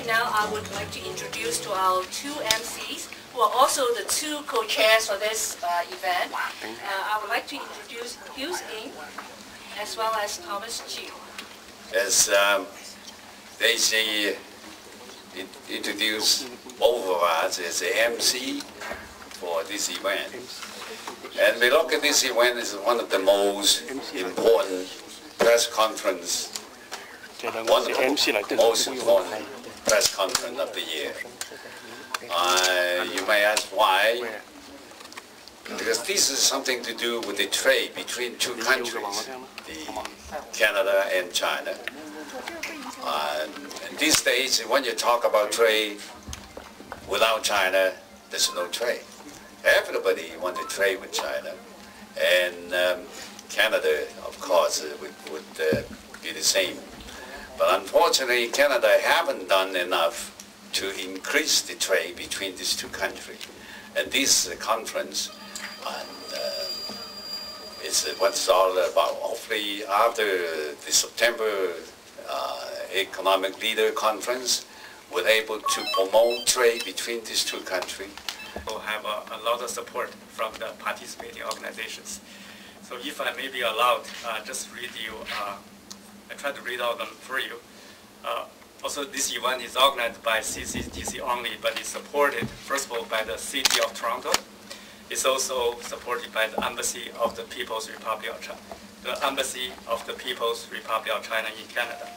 right now, I would like to introduce to our two MCs, who are also the two co-chairs for this event. I would like to introduce Hughes Ng, as well as Thomas Chiu. As Daisy introduced both of us as the MC for this event. And we look at this event as one of the most important press conference, one of the most important press conference of the year. You may ask why? Because this is something to do with the trade between two countries, Canada and China. And these days, when you talk about trade, without China, there's no trade. Everybody wants to trade with China, and Canada, of course, would be the same. But unfortunately, Canada haven't done enough to increase the trade between these two countries. And this conference, it's what it's all about. Hopefully, after the September Economic Leader Conference, we're able to promote trade between these two countries. We'll have a lot of support from the participating organizations. So if I may be allowed, just read you, I try to read out them for you. Also, this event is organized by CCGC only, but it's supported, first of all, by the City of Toronto. It's also supported by the Embassy of the People's Republic of China, the Embassy of the People's Republic of China in Canada.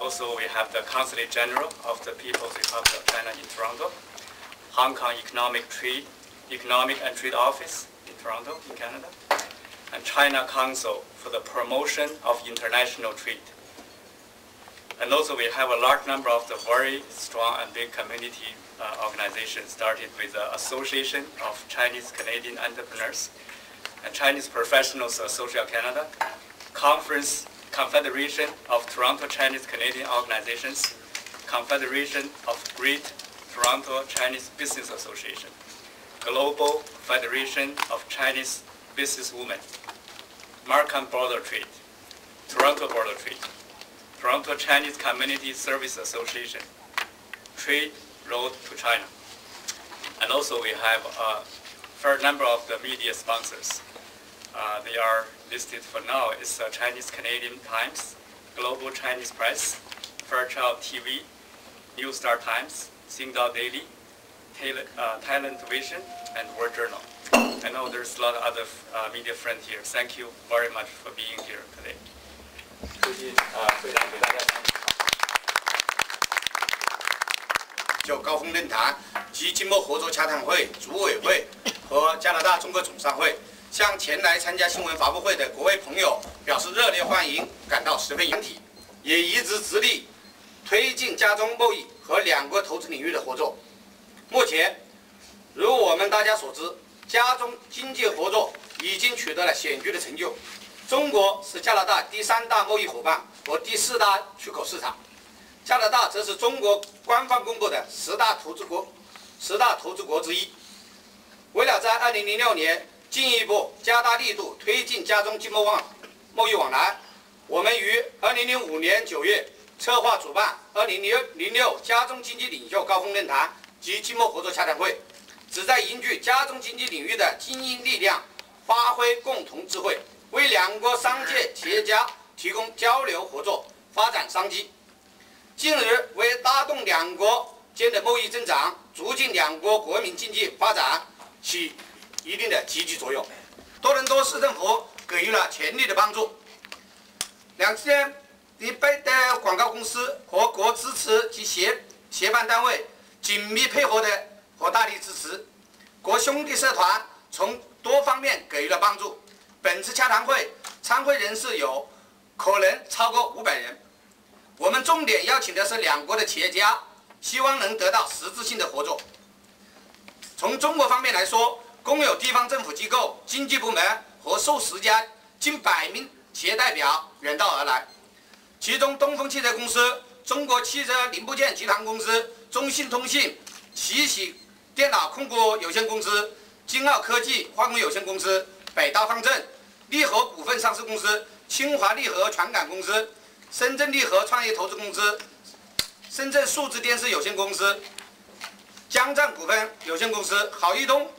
Also, we have the Consulate General of the People's Republic of China in Toronto, Hong Kong Economic and Trade Office in Toronto, in Canada, and China Council for the Promotion of International Trade. And also we have a large number of the very strong and big community organizations, started with the Association of Chinese Canadian Entrepreneurs and Chinese Professionals Association of Canada, Confederation of Toronto Chinese Canadian Organizations, Confederation of Great Toronto Chinese Business Association, Global Federation of Chinese Businesswomen, Markham Border Trade, Toronto Border Trade, Toronto Chinese Community Service Association, Trade Road to China. And also we have a fair number of the media sponsors. They are listed for now. It's Chinese Canadian Times, Global Chinese Press, Fairchild TV, New Star Times, Singdao Daily, Thailand Vision, and World Journal. I know there's a lot of other media friends here. Thank you very much for being here today. 就高峰论坛及经贸合作洽谈会主委会和加拿大中国总商会向前来参加新闻发布会的各位朋友表示热烈欢迎，感到十分团体，也一直致力推进加中贸易和两国投资领域的合作。目前，如我们大家所知，加中经济合作已经取得了显著的成就。中国是加拿大第3大贸易伙伴和第4大出口市场，加拿大则是中国官方公布的10大投资国之一。为了在2006年进一步加大力度推进加中经贸易往来，我们于2005年9月策划主办2006加中经济领袖高峰论坛及经贸合作洽谈会，旨在凝聚加中经济领域的精英力量，发挥共同智慧，为两国商界企业家提供交流合作、发展商机。近日，为拉动两国间的贸易增长，促进两国国民经济发展起一定的积极作用。多伦多市政府给予了全力的帮助。两间必备的广告公司和各支持及协办单位紧密配合的和大力支持，各兄弟社团从多方面给予了帮助。本次洽谈会参会人士有可能超过500人。我们重点邀请的是两国的企业家，希望能得到实质性的合作。从中国方面来说，共有地方政府机构、经济部门和数十家近100名企业代表远道而来，其中东风汽车公司、中国汽车零部件集团公司、中信通信、奇喜电脑控股有限公司、金奥科技化工有限公司、北大方正、利和股份上市公司、清华利和传感公司、深圳利和创业投资公司、深圳数字电视有限公司、江湛股份有限公司、郝一东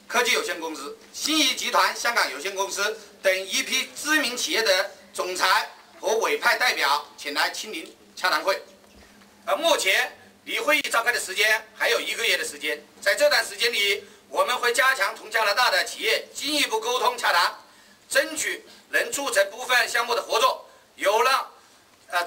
科技有限公司、新怡集团香港有限公司等一批知名企业的总裁和委派代表前来亲临洽谈会。而目前离会议召开的时间还有1个月的时间，在这段时间里，我们会加强同加拿大的企业进一步沟通洽谈，争取能促成部分项目的合作。有了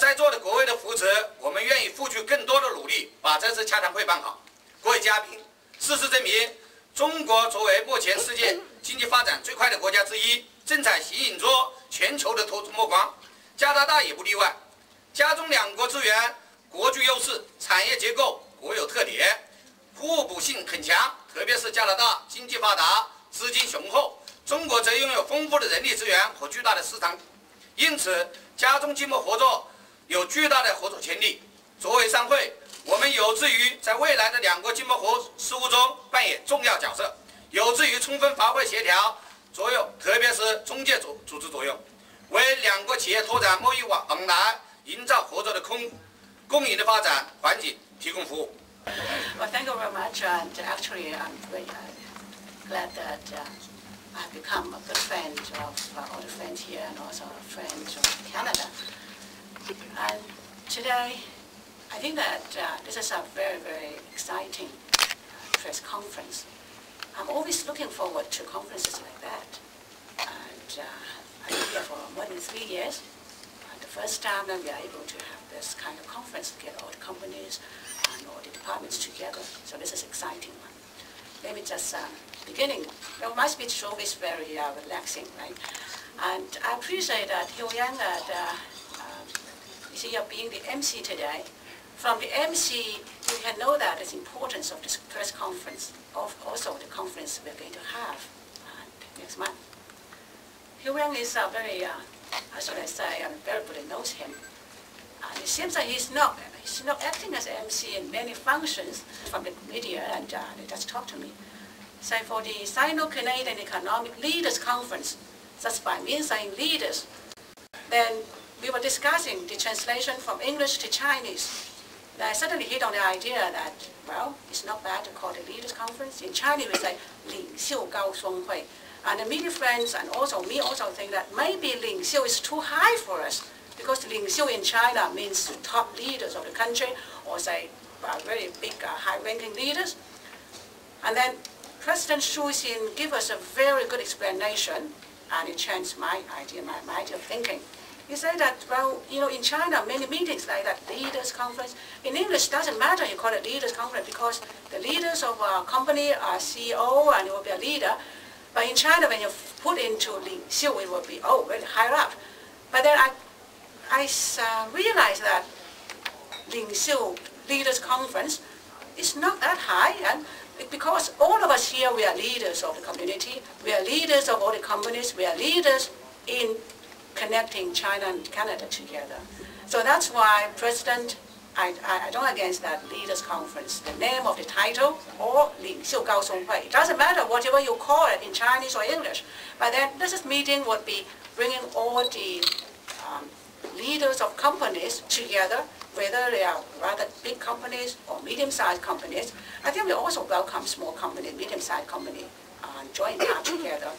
在座的各位的扶持，我们愿意付出更多的努力，把这次洽谈会办好。各位嘉宾，事实证明，中国作为目前世界经济发展最快的国家之一，正在吸引着全球的投资目光，加拿大也不例外。加中两国资源国具优势，产业结构各有特点，互补性很强。特别是加拿大经济发达，资金雄厚，中国则拥有丰富的人力资源和巨大的市场，因此加中经贸合作有巨大的合作潜力。作为商会，我们有志于在未来的两国经贸事务中扮演重要角色，有志于充分发挥协调作用，特别是中介组织作用，为两国企业拓展贸易往来，营造合作的共赢的发展环境提供服务。Well, thank you very much. And actually, I'm very glad that I've become a good friend of all the friends here and also a friend of Canada. And today, I think that this is a very, very exciting press conference. I'm always looking forward to conferences like that. And I've been here for more than 3 years. And the first time that we are able to have this kind of conference, get all the companies and all the departments together. So this is exciting one. Let me just beginning. Well, my speech is always very relaxing, right? And I appreciate that Hieu Yang is here being the MC today. From the MC, you can know that the importance of this press conference, of also the conference we're going to have next month. Hieu Yang is very, how should I say, everybody knows him. And it seems that he's not acting as MC in many functions from the media, and they just talked to me. So for the Sino-Canadian Economic Leaders Conference, just by me saying leaders, then we were discussing the translation from English to Chinese. And I suddenly hit on the idea that, well, it's not bad to call it Leaders Conference. In Chinese we say 领袖高峰会. And the media friends and also me also think that maybe 领袖 is too high for us, because 领袖 in China means top leaders of the country, or say very big high-ranking leaders. And then President Xu Xin gave us a very good explanation, and it changed my idea of thinking. He said that, well, you know, in China, many meetings like that, leaders conference. In English, doesn't matter you call it leaders conference, because the leaders of a company are CEO and it will be a leader. But in China, when you put into 领袖, it will be, oh, very higher up. But then I realized that 领袖 leaders conference is not that high, and because all of us here, we are leaders of the community, we are leaders of all the companies, we are leaders in connecting China and Canada together. So that's why President, I don't against that leaders conference, the name of the title, or 领袖高峰会. It doesn't matter whatever you call it in Chinese or English. But then this meeting would be bringing all the leaders of companies together, whether they are rather big companies or medium-sized companies. I think we also welcome small companies, medium-sized companies, join together,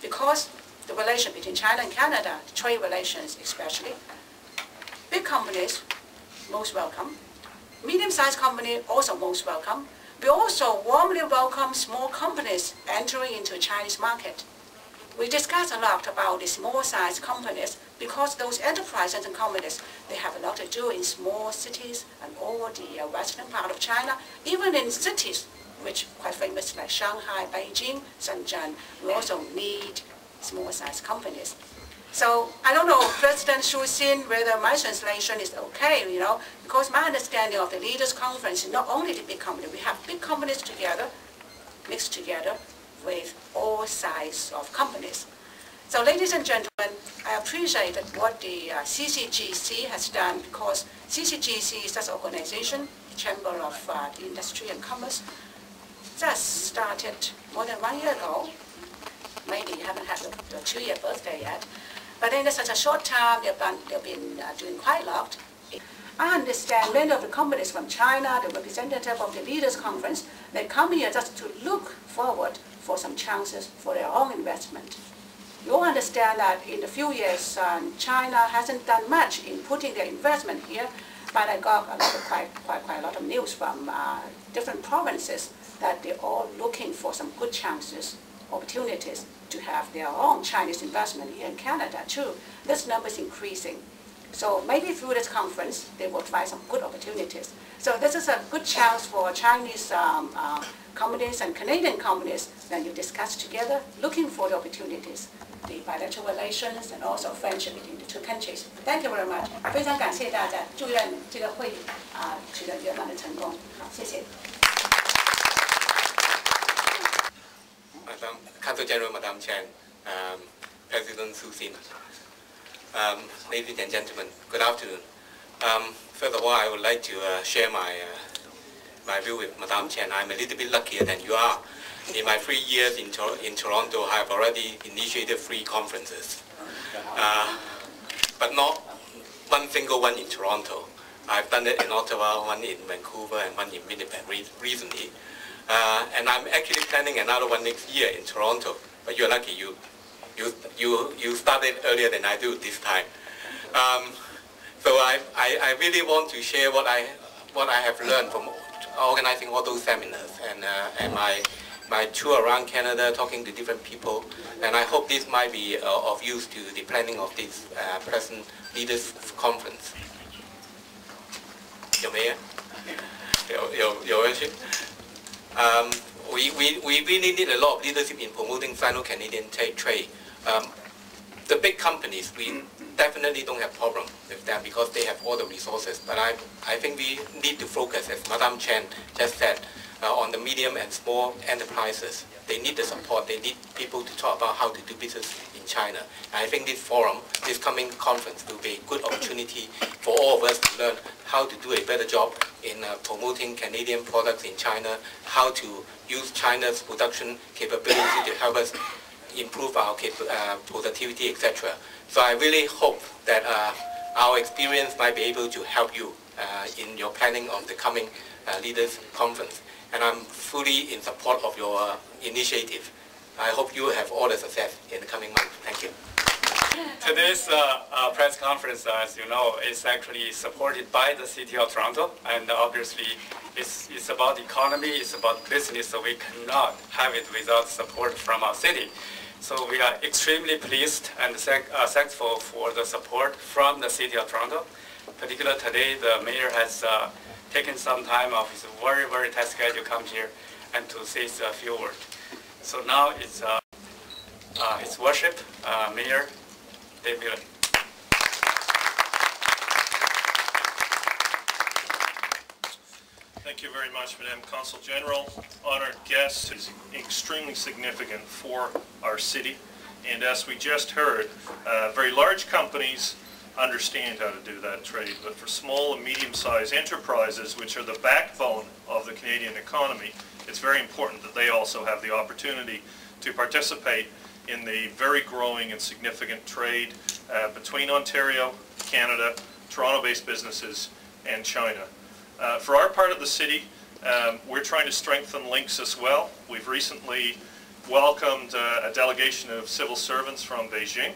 because the relation between China and Canada, trade relations especially, big companies, most welcome. Medium-sized companies, also most welcome. We also warmly welcome small companies entering into the Chinese market. We discussed a lot about the small-sized companies, because those enterprises and companies, they have a lot to do in small cities and all the western part of China, even in cities which quite famous like Shanghai, Beijing, Shenzhen. We also need small-sized companies. So I don't know, President Xu Xin, whether my translation is okay, you know, because my understanding of the leaders conference is not only the big company. We have big companies together, mixed together with all sizes of companies. So ladies and gentlemen, I appreciate what the CCGC has done, because CCGC is an organization, the Chamber of Industry and Commerce, just started more than 1 year ago. Maybe you haven't had the 2-year birthday yet. But in such a short time, they've been doing quite a lot. I understand many of the companies from China, the representative of the Leaders Conference, they come here just to look forward for some chances for their own investment. You all understand that in a few years, China hasn't done much in putting their investment here, but I got quite a lot of news from different provinces that they're all looking for some good chances, opportunities to have their own Chinese investment here in Canada too. This number is increasing. So maybe through this conference, they will find some good opportunities. So this is a good chance for Chinese companies and Canadian companies when you discuss together, looking for the opportunities, the bilateral relations and also friendship between the two countries. Thank you very much. 非常感谢大家，祝愿这个会议取得圆满的成功。好，谢谢。Council General, Madam Chen, President Susin. Ladies and gentlemen, good afternoon. First of all, I would like to share my view with Madam Chen. I'm a little bit luckier than you are. In my 3 years in Toronto, I have already initiated 3 conferences, but not one single one in Toronto. I've done it in Ottawa, one in Vancouver, and one in Winnipeg recently. And I'm actually planning another one next year in Toronto. But you're lucky, you started earlier than I do this time. So I really want to share what I have learned from organizing all those seminars and my tour around Canada, talking to different people. And I hope this might be of use to the planning of this present Leaders Conference. Your Worship. We really need a lot of leadership in promoting Sino-Canadian trade. The big companies, we definitely don't have problem with them because they have all the resources. But I think we need to focus, as Madam Chen just said, on the medium and small enterprises. They need the support. They need people to talk about how to do business in China. And I think this forum, this coming conference, will be a good opportunity for all of us to learn how to do a better job in promoting Canadian products in China, how to use China's production capability to help us improve our productivity, etc. So I really hope that our experience might be able to help you in your planning of the coming Leaders Conference. And I'm fully in support of your initiative. I hope you have all the success in the coming months. Thank you. Today's press conference, as you know, is actually supported by the City of Toronto, and obviously it's about economy, it's about business, so we cannot have it without support from our city. So we are extremely pleased and thankful for the support from the City of Toronto. Particularly today, the mayor has taken some time off his very, very tight schedule to come here and to say a few words. So now it's His Worship, Mayor David. Thank you very much, Madam Consul General. Honored guests, is extremely significant for our city. And as we just heard, very large companies understand how to do that trade, but for small and medium-sized enterprises, which are the backbone of the Canadian economy, it's very important that they also have the opportunity to participate in the very growing and significant trade between Ontario, Canada, Toronto-based businesses, and China. For our part of the city, we're trying to strengthen links as well. We've recently welcomed a delegation of civil servants from Beijing,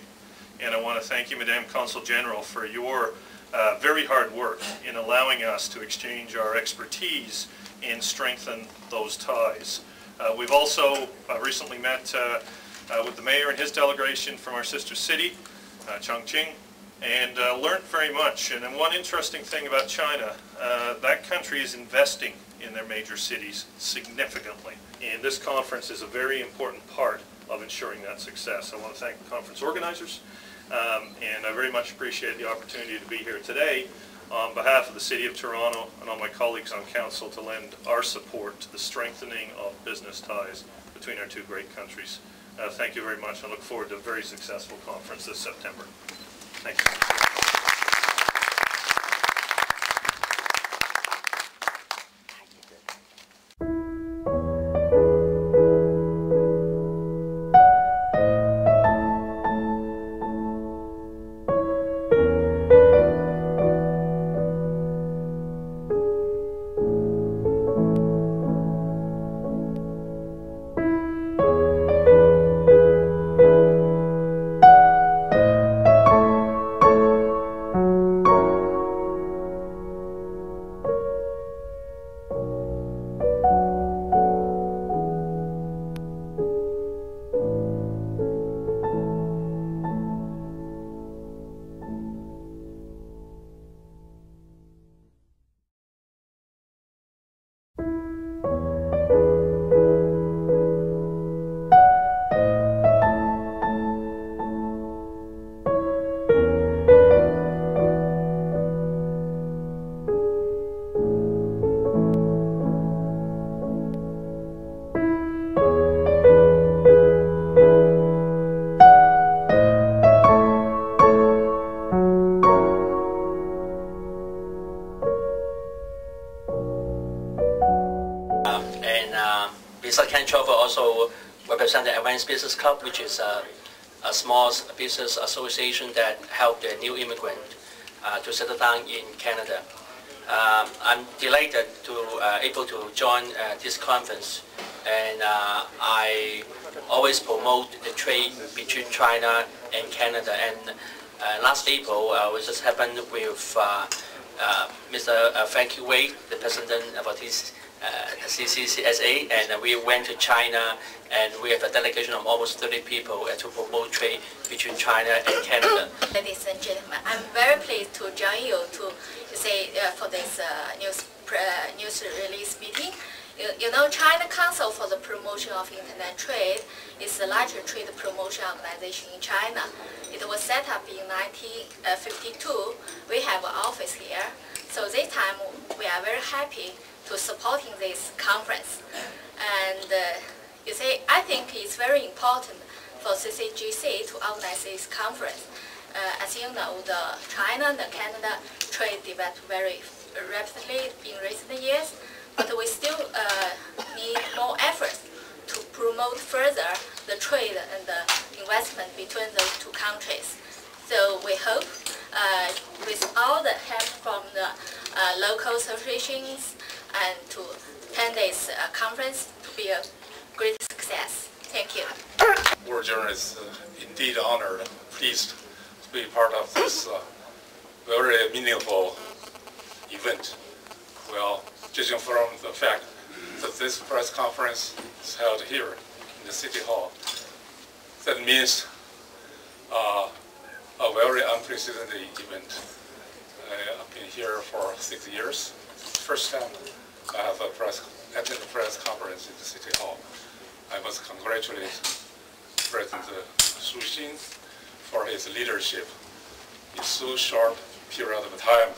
and I want to thank you, Madam Consul General, for your very hard work in allowing us to exchange our expertise and strengthen those ties. We've also recently met with the mayor and his delegation from our sister city, Chongqing, and learned very much. And then one interesting thing about China, that country is investing in their major cities significantly. And this conference is a very important part of ensuring that success. I want to thank the conference organizers, and I very much appreciate the opportunity to be here today on behalf of the City of Toronto and all my colleagues on Council to lend our support to the strengthening of business ties between our two great countries. Thank you very much. I look forward to a very successful conference this September. Thank you. Mr. Ken Chauvel also represents the Advanced Business Club, which is a small business association that helped the new immigrant to settle down in Canada. I'm delighted to able to join this conference, and I always promote the trade between China and Canada. And last April, we just happened with Mr. Frankie Wade, the president of this CCGC, and we went to China, and we have a delegation of almost 30 people to promote trade between China and Canada. Ladies and gentlemen, I'm very pleased to join you to say for this news release meeting. You know, China Council for the Promotion of Internet Trade is the largest trade promotion organization in China. It was set up in 1952. We have an office here. So this time we are very happy to supporting this conference. And you see, I think it's very important for CCGC to organize this conference. As you know, the China and the Canada trade developed very rapidly in recent years, but we still need more efforts to promote further the trade and the investment between those two countries. So we hope with all the help from the local associations and to attend this conference to be a great success. Thank you. World Journalists indeed honored and pleased to be part of this very meaningful event. Well, judging from the fact that this press conference is held here in the City Hall, that means a very unprecedented event. I've been here for 6 years. First time I have attended a press conference in the City Hall. I must congratulate President Xu Xin for his leadership in so short period of time.